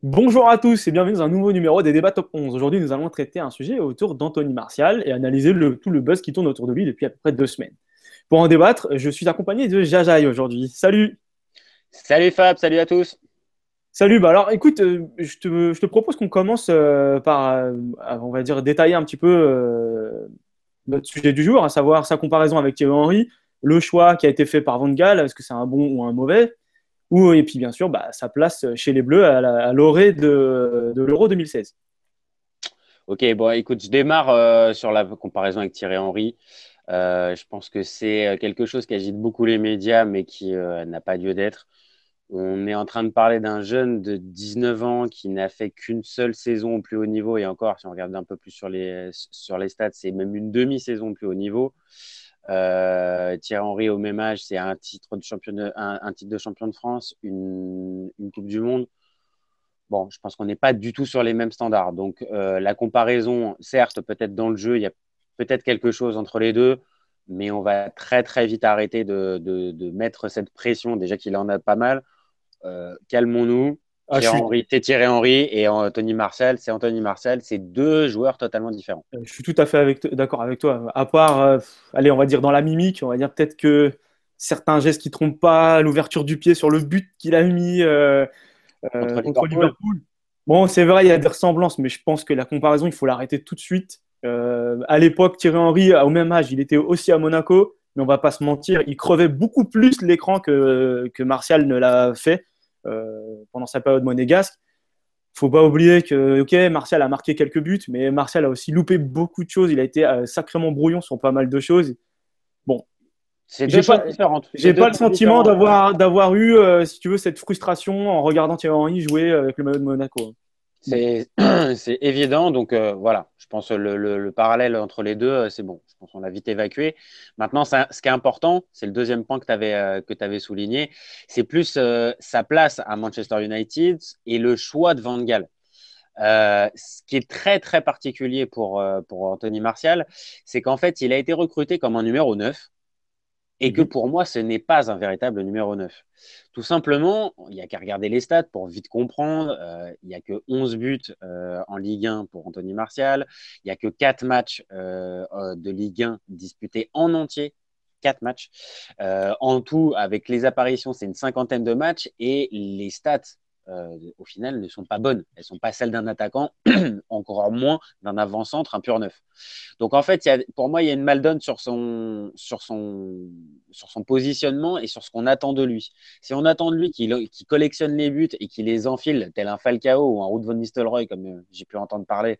Bonjour à tous et bienvenue dans un nouveau numéro des débats Top 11. Aujourd'hui, nous allons traiter un sujet autour d'Anthony Martial et analyser tout le buzz qui tourne autour de lui depuis à peu près 2 semaines. Pour en débattre, je suis accompagné de Jajaï aujourd'hui. Salut! Salut Fab, salut à tous. Salut, bah alors écoute, je te propose qu'on commence par, on va dire, détailler un petit peu notre sujet du jour, à savoir sa comparaison avec Thierry Henry, le choix qui a été fait par Van Gaal, est-ce que c'est un bon ou un mauvais, et puis bien sûr, bah, sa place chez les Bleus à l'orée de l'Euro 2016. Ok, bon, écoute, je démarre sur la comparaison avec Thierry Henry. Je pense que c'est quelque chose qui agite beaucoup les médias, mais qui n'a pas lieu d'être. On est en train de parler d'un jeune de 19 ans qui n'a fait qu'une seule saison au plus haut niveau. Et encore, si on regarde un peu plus sur les stats, c'est même une demi-saison au plus haut niveau. Thierry Henry, au même âge, c'est un titre de champion de France, une Coupe du Monde. Bon, je pense qu'on n'est pas du tout sur les mêmes standards. Donc, la comparaison, certes, peut-être dans le jeu, il y a peut-être quelque chose entre les deux, mais on va très, très vite arrêter de mettre cette pression, déjà qu'il en a pas mal. Calmons-nous. Ah, je suis C'est Thierry Henry et Anthony Martial, c'est Anthony Martial. C'est deux joueurs totalement différents. Je suis tout à fait d'accord avec toi. À part, allez, on va dire dans la mimique, on va dire peut-être que certains gestes qui trompent pas, l'ouverture du pied sur le but qu'il a mis Contre contre Liverpool, Liverpool. Bon, c'est vrai, il y a des ressemblances, mais je pense que la comparaison, il faut l'arrêter tout de suite. À l'époque, Thierry Henry, au même âge, il était aussi à Monaco, mais on va pas se mentir, il crevait beaucoup plus l'écran que Martial ne l'a fait pendant sa période monégasque. Faut pas oublier que, ok, Martial a marqué quelques buts, mais Martial a aussi loupé beaucoup de choses. Il a été sacrément brouillon sur pas mal de choses. Bon, c'est deux j'ai choses pas, différentes. C'est j'ai deux pas le choses sentiment différentes. d'avoir eu, si tu veux, cette frustration en regardant Thierry Henry jouer avec le maillot de Monaco. Bon, C'est évident. Donc, voilà, je pense que le parallèle entre les deux, c'est bon. Je pense qu'on l'a vite évacué. Maintenant, ce qui est important, c'est le deuxième point que tu avais souligné, c'est plus sa place à Manchester United et le choix de Van Gaal. Ce qui est très, très particulier pour Anthony Martial, c'est qu'en fait, il a été recruté comme un numéro 9 et que mhm. pour moi, ce n'est pas un véritable numéro 9. Tout simplement, il n'y a qu'à regarder les stats pour vite comprendre. Il n'y a que 11 buts en Ligue 1 pour Anthony Martial. Il n'y a que 4 matchs de Ligue 1 disputés en entier. 4 matchs. En tout, avec les apparitions, c'est une cinquantaine de matchs et les stats, au final, ne sont pas bonnes. Elles ne sont pas celles d'un attaquant, encore moins d'un avant-centre, un pur neuf. Donc en fait, pour moi, il y a une maldonne sur son positionnement et sur ce qu'on attend de lui. Si on attend de lui qu'il collectionne les buts et qu'il les enfile, tel un Falcao ou un Ruud van Nistelrooy, comme j'ai pu entendre parler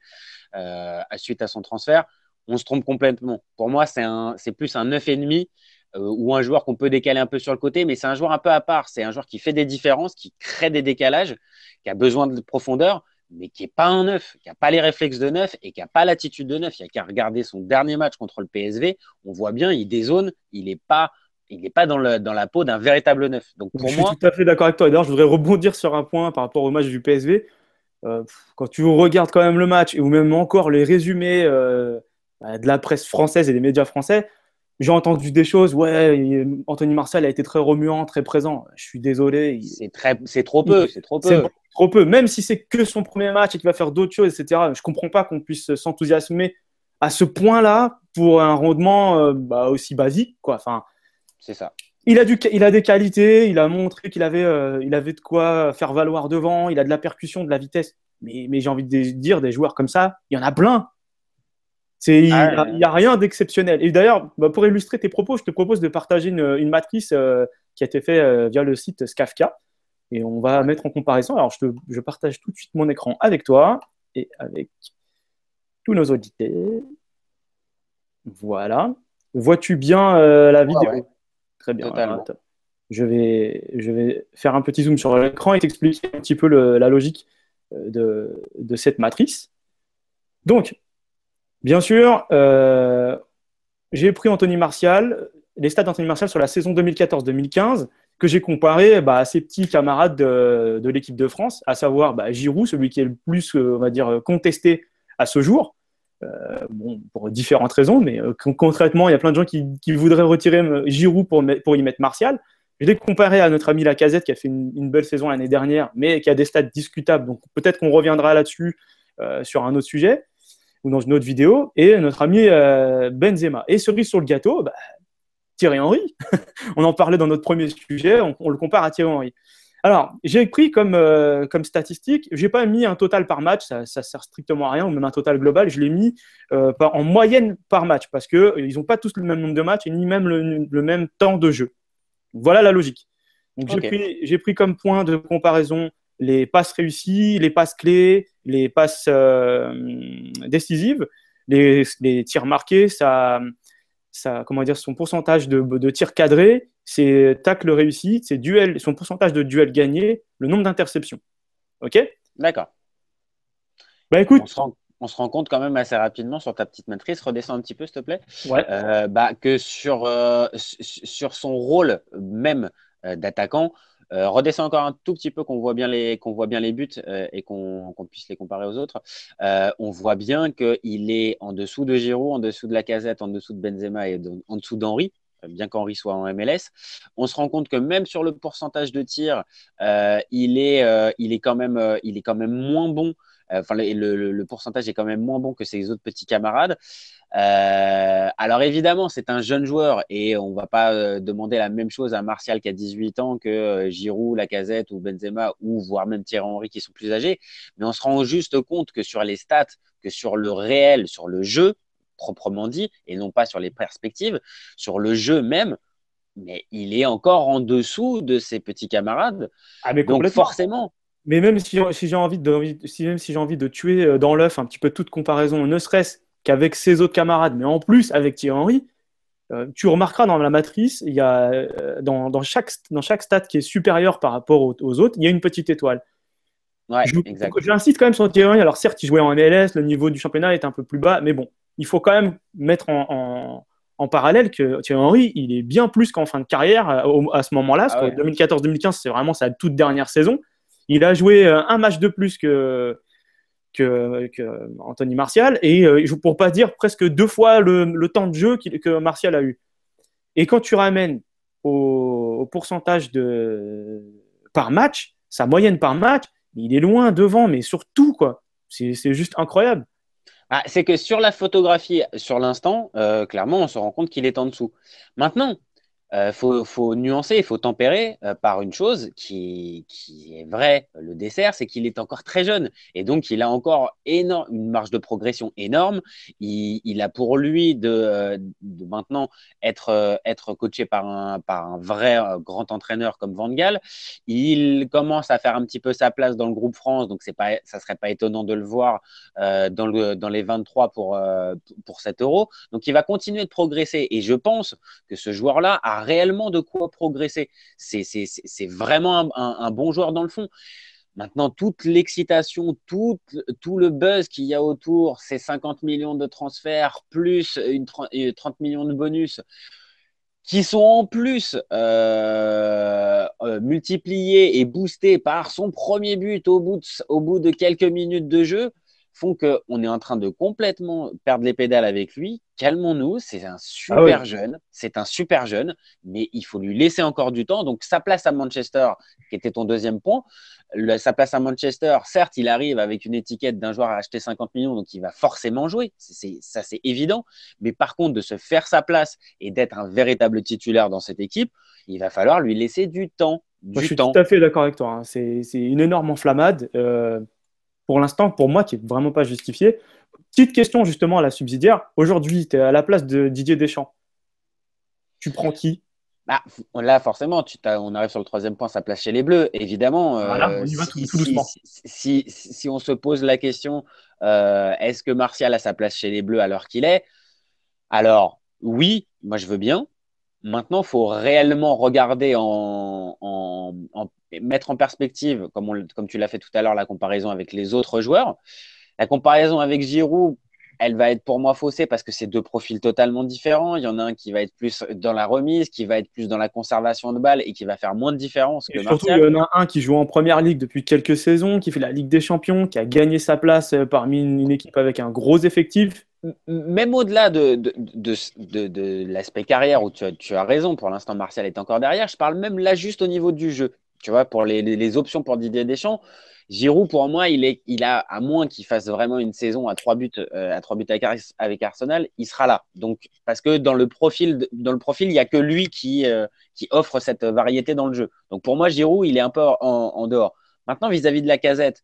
suite à son transfert, on se trompe complètement. Pour moi, c'est plus un 9,5 ou un joueur qu'on peut décaler un peu sur le côté, mais c'est un joueur un peu à part. C'est un joueur qui fait des différences, qui crée des décalages, qui a besoin de profondeur, mais qui n'est pas un neuf, qui n'a pas les réflexes de neuf et qui n'a pas l'attitude de neuf. Il n'y a qu'à regarder son dernier match contre le PSV, on voit bien, il dézone, il n'est pas dans la peau d'un véritable neuf. Donc Je pour suis moi, tout à fait d'accord avec toi. D'ailleurs, je voudrais rebondir sur un point par rapport au match du PSV. Quand tu regardes quand même le match, ou même encore les résumés de la presse française et des médias français, j'ai entendu des choses. Ouais, Anthony Martial a été très remuant, très présent. Je suis désolé. c'est trop Il- peu, c'est trop c'est peu. beaucoup trop peu. Même si c'est que son premier match et qu'il va faire d'autres choses, etc. Je comprends pas qu'on puisse s'enthousiasmer à ce point-là pour un rendement bah, aussi basique, quoi. Enfin, C'est ça. il a des qualités, il a montré il avait de quoi faire valoir devant, il a de la percussion, de la vitesse. Mais j'ai envie de dire, des joueurs comme ça, il y en a plein. Il y a rien d'exceptionnel. Et d'ailleurs, bah, pour illustrer tes propos, je te propose de partager une matrice qui a été faite via le site Skafka. Et on va Ouais. mettre en comparaison. Alors, je partage tout de suite mon écran avec toi et avec tous nos auditeurs. Voilà. Vois-tu bien la Ouais, ouais, vidéo? Très bien. Alors, totalement. attends. Je vais faire un petit zoom sur l'écran et t'expliquer un petit peu la logique de cette matrice. Donc, bien sûr, j'ai pris Anthony Martial, les stats d'Anthony Martial sur la saison 2014-2015, que j'ai comparé bah, à ses petits camarades de l'équipe de France, à savoir bah, Giroud, celui qui est le plus, on va dire, contesté à ce jour. Bon, pour différentes raisons, mais concrètement, il y a plein de gens qui voudraient retirer Giroud pour y mettre Martial. Je l'ai comparé à notre ami Lacazette qui a fait une belle saison l'année dernière, mais qui a des stats discutables. Donc peut-être qu'on reviendra là-dessus sur un autre sujet ou dans une autre vidéo. Et notre ami Benzema. Et cerise sur le gâteau, bah, Thierry Henry. On en parlait dans notre premier sujet, on le compare à Thierry Henry. Alors, j'ai pris comme statistique, je n'ai pas mis un total par match, ça sert strictement à rien, ou même un total global, je l'ai mis en moyenne par match, parce qu'ils n'ont pas tous le même nombre de matchs, et ni même le même temps de jeu. Voilà la logique. Donc, j'ai pris comme point de comparaison les passes réussies, les passes clés, les passes décisives, les tirs marqués, comment dire, son pourcentage de tirs cadrés, ses tacles réussis, son pourcentage de duels gagnés, le nombre d'interceptions. OK? D'accord. Bah écoute. On se rend compte quand même assez rapidement sur ta petite matrice. Redescends un petit peu, s'il te plaît. Ouais. Que sur son rôle même d'attaquant, redescends encore un tout petit peu, qu'on voit bien les buts et qu'on puisse les comparer aux autres. On voit bien qu'il est en dessous de Giroud, en dessous de Lacazette, en dessous de Benzema et en dessous d'Henry, bien qu'Henry soit en MLS. On se rend compte que même sur le pourcentage de tir, il est quand même moins bon. Enfin, le pourcentage est quand même moins bon que ses autres petits camarades. Alors évidemment, c'est un jeune joueur et on ne va pas demander la même chose à Martial qui a 18 ans que Giroud, Lacazette ou Benzema ou voire même Thierry Henry qui sont plus âgés. Mais on se rend juste compte que sur les stats, que sur le réel, sur le jeu proprement dit, et non pas sur les perspectives, sur le jeu même, mais il est encore en dessous de ses petits camarades. Ah, mais donc forcément. Mais même si j'ai envie de tuer dans l'œuf un petit peu toute comparaison, ne serait-ce qu'avec ses autres camarades, mais en plus avec Thierry Henry, tu remarqueras dans la matrice, il y a dans chaque stat qui est supérieur par rapport aux autres, il y a une petite étoile. Ouais, exact. J'insiste quand même sur Thierry Henry. Alors certes, il jouait en MLS, le niveau du championnat est un peu plus bas, mais bon, il faut quand même mettre en parallèle que Thierry Henry, il est bien plus qu'en fin de carrière à ce moment-là. Ah ouais. 2014-2015, c'est vraiment sa toute dernière saison. Il a joué un match de plus que Anthony Martial et pour pas dire presque 2 fois le temps de jeu que Martial a eu. Et quand tu ramènes au pourcentage par match, sa moyenne par match, il est loin devant, mais surtout, quoi. C'est juste incroyable. Ah, c'est que sur la photographie, sur l'instant, clairement, on se rend compte qu'il est en dessous. Maintenant, faut nuancer, il faut tempérer par une chose qui est vraie, le dessert, c'est qu'il est encore très jeune et donc il a encore une marge de progression énorme. Il a pour lui de maintenant être coaché par un vrai grand entraîneur comme Van Gaal. Il commence à faire un petit peu sa place dans le groupe France, donc ça serait pas étonnant de le voir dans les 23 pour 7 euros. Donc il va continuer de progresser et je pense que ce joueur-là a réellement de quoi progresser. C'est vraiment un bon joueur dans le fond. Maintenant, toute l'excitation, tout le buzz qu'il y a autour, ces 50 millions de transferts, plus 30 millions de bonus, qui sont en plus multipliés et boostés par son premier but au bout de quelques minutes de jeu, font qu'on est en train de complètement perdre les pédales avec lui. Calmons-nous, c'est un super jeune, mais il faut lui laisser encore du temps. Donc, sa place à Manchester, qui était ton deuxième point, sa place à Manchester, certes, il arrive avec une étiquette d'un joueur à acheter 50 millions, donc il va forcément jouer. Ça, c'est évident. Mais par contre, de se faire sa place et d'être un véritable titulaire dans cette équipe, il va falloir lui laisser du temps. Moi, je suis tout à fait d'accord avec toi. Hein. C'est une énorme enflammade. Pour l'instant, pour moi, qui n'est vraiment pas justifiée. Petite question justement à la subsidiaire. Aujourd'hui, tu es à la place de Didier Deschamps. Tu prends qui? Bah, là, forcément, on arrive sur le troisième point, sa place chez les Bleus. Évidemment, voilà, on y va tout doucement. Si on se pose la question, est-ce que Martial a sa place chez les Bleus à l'heure qu'il est? Alors, oui, moi je veux bien. Maintenant, il faut réellement regarder mettre en perspective, comme tu l'as fait tout à l'heure, la comparaison avec les autres joueurs. La comparaison avec Giroud, elle va être pour moi faussée parce que c'est deux profils totalement différents. Il y en a un qui va être plus dans la remise, qui va être plus dans la conservation de balles et qui va faire moins de différence que Martial. Surtout, il y en a un qui joue en première ligue depuis quelques saisons, qui fait la Ligue des Champions, qui a gagné sa place parmi une équipe avec un gros effectif même au-delà de l'aspect carrière où tu as raison, pour l'instant, Martial est encore derrière, je parle même là juste au niveau du jeu. Tu vois, pour les options pour Didier Deschamps, Giroud, pour moi, il a, à moins qu'il fasse vraiment une saison à 3 buts avec Arsenal, il sera là. Donc, parce que dans le profil, il n'y a que lui qui offre cette variété dans le jeu. Donc, pour moi, Giroud, il est un peu en dehors. Maintenant, vis-à-vis de la Casette,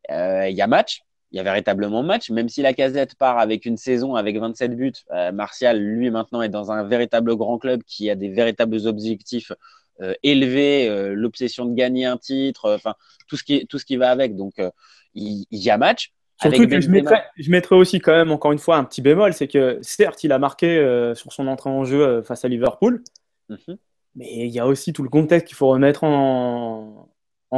il y a match, il y a véritablement match, même si la Casette part avec une saison avec 27 buts, Martial, lui, maintenant, est dans un véritable grand club qui a des véritables objectifs élevés, l'obsession de gagner un titre, enfin, tout ce qui va avec. Donc, il y a match. Surtout Avec que Benzema, je mettrais aussi quand même, encore une fois, un petit bémol, c'est que certes, il a marqué sur son entrée en jeu face à Liverpool, mhm. mais il y a aussi tout le contexte qu'il faut remettre en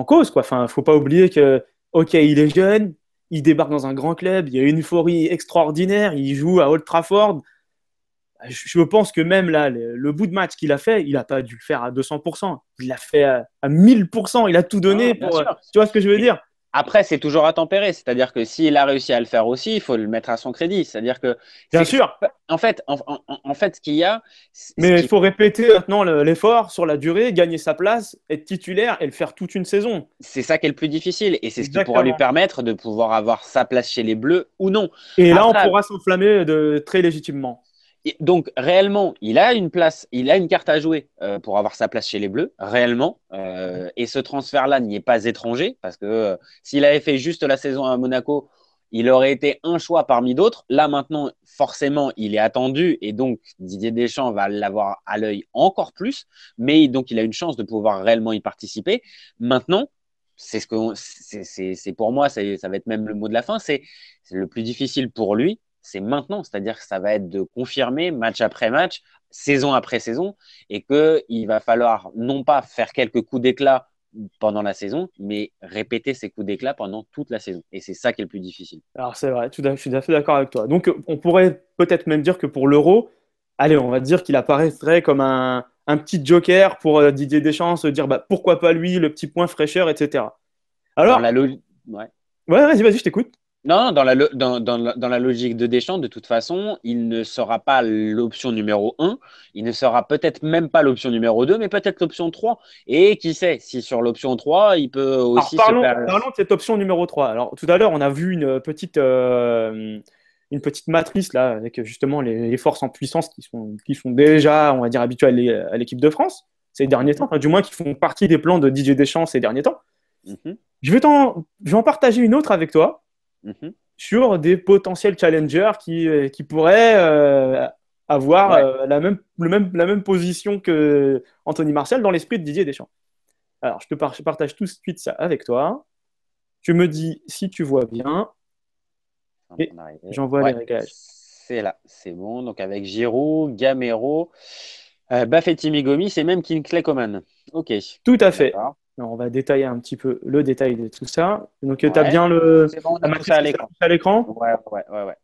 cause, quoi. Enfin, faut pas oublier que, ok, il est jeune, il débarque dans un grand club, il y a une euphorie extraordinaire, il joue à Old Trafford. Je pense que même là, le bout de match qu'il a fait, il n'a pas dû le faire à 200%. Il l'a fait à 1000%. Il a tout Non, donné bien pour. sûr. Tu vois ce que je veux Et dire? après, c'est toujours à tempérer. C'est-à-dire que s'il a réussi à le faire aussi, il faut le mettre à son crédit. C'est-à-dire que Bien sûr. en fait, ce qu'il y a, ce Mais il qui faut répéter maintenant l'effort sur la durée, gagner sa place, être titulaire et le faire toute une saison. c'est ça qui est le plus difficile et c'est ce qui pourra lui Exactement. permettre de pouvoir avoir sa place chez les Bleus ou non. Et là, on Après, pourra s'enflammer très légitimement. donc réellement, il a une place, il a une carte à jouer pour avoir sa place chez les Bleus, réellement. Et ce transfert-là n'y est pas étranger parce que s'il avait fait juste la saison à Monaco, il aurait été un choix parmi d'autres. Là maintenant, forcément, il est attendu et donc Didier Deschamps va l'avoir à l'œil encore plus. Mais donc il a une chance de pouvoir réellement y participer. Maintenant, c'est pour moi, ça va être même le mot de la fin. C'est le plus difficile pour lui, c'est maintenant. C'est-à-dire que ça va être de confirmer match après match, saison après saison, et qu'il va falloir non pas faire quelques coups d'éclat pendant la saison, mais répéter ces coups d'éclat pendant toute la saison. Et c'est ça qui est le plus difficile. Alors, c'est vrai, je suis tout à fait d'accord avec toi. Donc, on pourrait peut-être même dire que pour l'Euro, allez, on va dire qu'il apparaîtrait comme un petit joker pour Didier Deschamps, se dire bah, pourquoi pas lui, le petit point fraîcheur, etc. Dans Alors, la logique. Ouais. ouais, vas-y, je t'écoute. Non, dans la logique de Deschamps, de toute façon, il ne sera pas l'option numéro un. Il ne sera peut-être même pas l'option numéro 2, mais peut-être l'option 3. Et qui sait, si sur l'option 3, il peut Alors, aussi se faire. parlons de cette option numéro 3. Alors, tout à l'heure, on a vu une petite matrice là, avec justement les forces en puissance qui sont déjà, on va dire, habituées à l'équipe de France ces derniers temps, Mhm, enfin, du moins qui font partie des plans de Didier Deschamps ces derniers temps. mhm, Je vais en partager une autre avec toi mhm. sur des potentiels challengers qui pourraient avoir Ouais, la même position que Anthony Martial dans l'esprit de Didier Deschamps. Alors, je partage tout de suite ça avec toi. Tu me dis si tu vois bien c'est en train et d'arriver. j'envoie les Ouais, réglages. c'est là, c'est bon. Donc avec Giroud, Gamero, Bafetim Gomis et même Kingsley Coman. Ok, Tout à fait. d'accord. Alors, on va détailler un petit peu le détail de tout ça. Donc, tu as Ouais, bien c'est bon, on la a tout ça matrice à qui l'écran. s'affiche à l'écran? Ouais, ouais, ouais,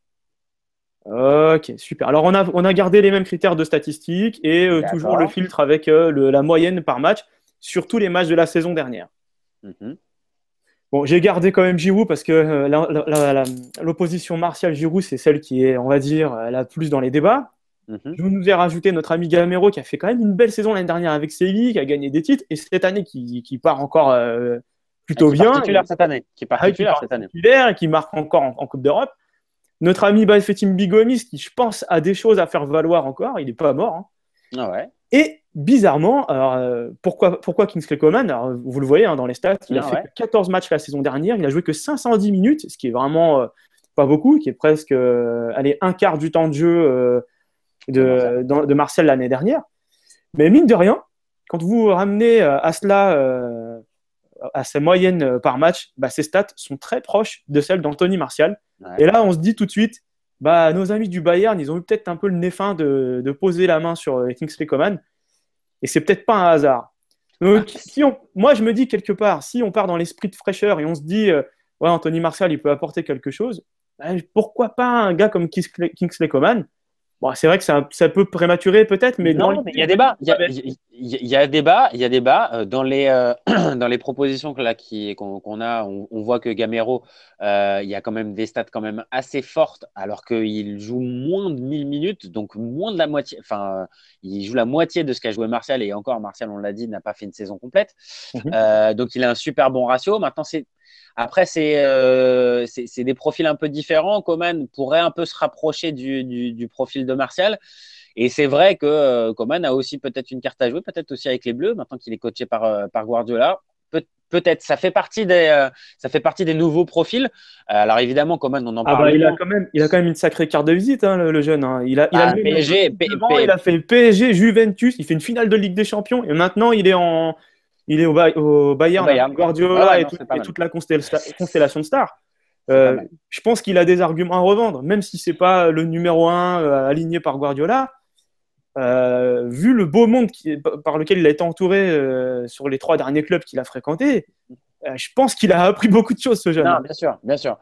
ouais. Ok, super. Alors, on a gardé les mêmes critères de statistiques et toujours le D'accord. filtre avec la moyenne par match sur tous les matchs de la saison dernière. Mhm, Bon, j'ai gardé quand même Giroud parce que l'opposition Martial-Giroud, c'est celle qui est, on va dire, la plus dans les débats. mhm. Je nous ai rajouté notre ami Gamero qui a fait quand même une belle saison l'année dernière avec Séville, qui a gagné des titres, et cette année qui part encore Et plutôt qui part bien, titulaire cette année. Qui part qui titulaire part cette année. titulaire et qui marque encore en Coupe d'Europe. Notre ami Bafetim Bigomis, qui je pense a des choses à faire valoir encore, il n'est pas mort, hein. Ah ouais. Et bizarrement, alors, pourquoi Kingsley Coman? Alors, vous le voyez hein, dans les stats, il a Ah fait ouais. que 14 matchs la saison dernière, il a joué que 510 minutes, ce qui est vraiment pas beaucoup, qui est presque allez, un quart du temps de jeu De Martial. de Martial l'année dernière. Mais mine de rien, quand vous ramenez à cela, à sa moyenne par match, bah, ses stats sont très proches de celles d'Anthony Martial. Ouais. Et là, on se dit tout de suite, bah, nos amis du Bayern, ils ont eu peut-être un peu le nez fin de poser la main sur Kingsley Coman. Et c'est peut-être pas un hasard. Ah, Donc, moi, je me dis quelque part, si on part dans l'esprit de fraîcheur et on se dit, ouais, Anthony Martial, il peut apporter quelque chose, bah, pourquoi pas un gars comme Kingsley Coman? Bon, c'est vrai que ça peut prématurer peut-être, mais dans Non, mais il y a débat. Il y a débat. Dans dans les propositions qu'on a, on voit que Gamero, il y a quand même des stats quand même assez fortes, alors qu'il joue moins de 1000 minutes, donc moins de la moitié. Enfin, il joue la moitié de ce qu'a joué Martial, et encore, Martial, on l'a dit, n'a pas fait une saison complète. Mhm. Donc, il a un super bon ratio. Maintenant, après, c'est des profils un peu différents. Coman pourrait un peu se rapprocher du profil de Martial. Et c'est vrai que Coman a aussi peut-être une carte à jouer, peut-être aussi avec les Bleus, maintenant qu'il est coaché par Guardiola. Peut-être, ça fait partie des nouveaux profils. Alors évidemment, Coman, on en Ah parle bah moins. il a quand même une sacrée carte de visite, hein, le jeune, hein. Il a le Bah, même PSG, devant, il a fait PSG, Juventus, il fait une finale de Ligue des Champions et maintenant il est au au Bayern avec Bayern. Ouais, Guardiola ouais, non, c'est pas et mal. toute la constellation de stars. C'est pas mal. Je pense qu'il a des arguments à revendre, même si c'est pas le numéro un aligné par Guardiola. Vu le beau monde par lequel il a été entouré sur les 3 derniers clubs qu'il a fréquentés, je pense qu'il a appris beaucoup de choses, ce jeune, Non, hein. bien sûr, bien sûr.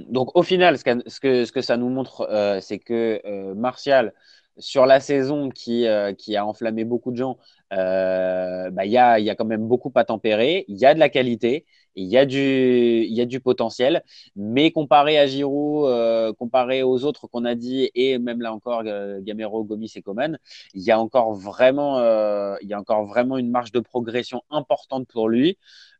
Donc, au final, ce que ça nous montre, c'est que Martial, sur la saison qui a enflammé beaucoup de gens, bah, il y a quand même beaucoup à tempérer. Il y a de la qualité, il y a du potentiel. Mais comparé à Giroud, comparé aux autres qu'on a dit, et même là encore, Gamero, Gomis et Coman, il y a encore vraiment une marge de progression importante pour lui.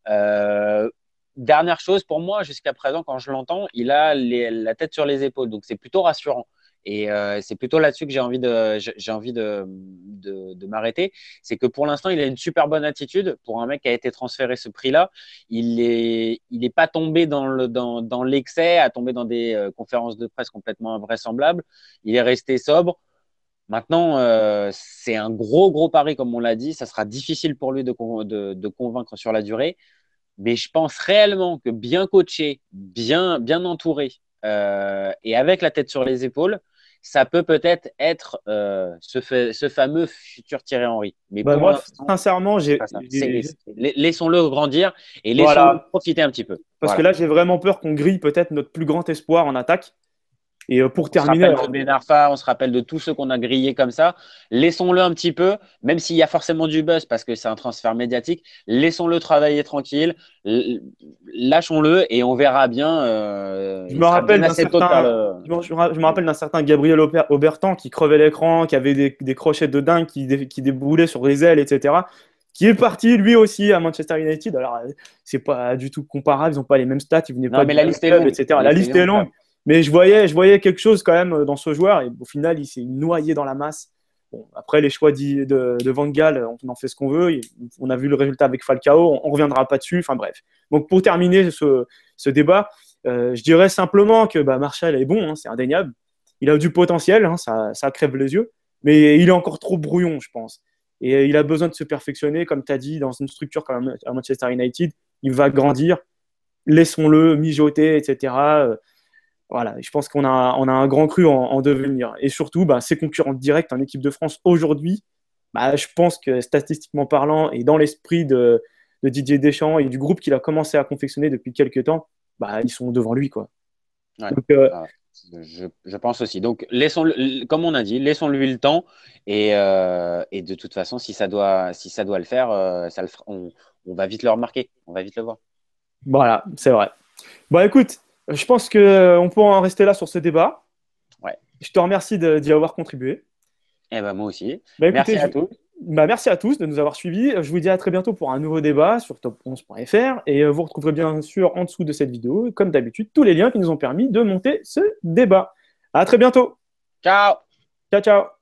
Euh, Dernière chose pour moi, jusqu'à présent, quand je l'entends, il a la tête sur les épaules, donc c'est plutôt rassurant. Et c'est plutôt là-dessus que j'ai envie de m'arrêter. C'est que pour l'instant, il a une super bonne attitude. Pour un mec qui a été transféré ce prix-là, il est pas tombé dans l'excès, à tomber dans des conférences de presse complètement invraisemblables. Il est resté sobre. Maintenant, c'est un gros pari, comme on l'a dit. Ça sera difficile pour lui de convaincre sur la durée. Mais je pense réellement que bien coaché, bien entouré et avec la tête sur les épaules, ça peut peut-être être ce fameux futur Thierry Henry. Mais Bah, pour moi, l'instant, sincèrement, c'est pas ça. Laissons-le grandir et laissons-le voilà. profiter un petit peu. Parce que Voilà. là, j'ai vraiment peur qu'on grille peut-être notre plus grand espoir en attaque. Et pour On se terminer, rappelle de Ben Arfa, on se rappelle de tous ceux qu'on a grillés comme ça. Laissons-le un petit peu, même s'il y a forcément du buzz parce que c'est un transfert médiatique. Laissons-le travailler tranquille, lâchons-le et on verra bien. je Il me sera bien rappelle d'un assez tôt de faire certain, le. je me rappelle d'un certain Gabriel Aubertan qui crevait l'écran, qui avait des crochets de dingue qui déboulaient sur les ailes, etc. Qui est parti lui aussi à Manchester United. Alors, c'est pas du tout comparable, ils n'ont pas les mêmes stats, ils venaient Non, pas mais du la même liste est club, longue. etc. La La liste est liste est longue, longue, Fab. mais je voyais quelque chose quand même dans ce joueur, et au final, il s'est noyé dans la masse. Bon, après, les choix de Van Gaal, on en fait ce qu'on veut. On a vu le résultat avec Falcao, on ne reviendra pas dessus. Enfin bref. Donc pour terminer ce débat, je dirais simplement que bah, Martial est bon, hein, c'est indéniable. Il a du potentiel, hein, ça crève les yeux, mais il est encore trop brouillon, je pense. Et il a besoin de se perfectionner, comme tu as dit, dans une structure comme à Manchester United. Il va grandir, laissons-le mijoter, etc. Voilà, je pense on a un grand cru en devenir. Et surtout, bah, ses concurrents directs en équipe de France aujourd'hui, bah, je pense que statistiquement parlant et dans l'esprit de Didier Deschamps et du groupe qu'il a commencé à confectionner depuis quelques temps, bah, ils sont devant lui, quoi. Ouais. Donc, Ah, je pense aussi. Donc, comme on a dit, laissons-lui le temps. Et de toute façon, si ça doit le faire, on va vite le remarquer. On va vite le voir. voilà, c'est vrai. Bon, écoute, je pense qu'on peut en rester là sur ce débat. Ouais. Je te remercie d'y avoir contribué. Et ben moi aussi. Bah, écoutez, Merci à tous. merci à tous de nous avoir suivis. Je vous dis à très bientôt pour un nouveau débat sur top11.fr et vous retrouverez bien sûr en dessous de cette vidéo, comme d'habitude, tous les liens qui nous ont permis de monter ce débat. À très bientôt. Ciao! Ciao, ciao!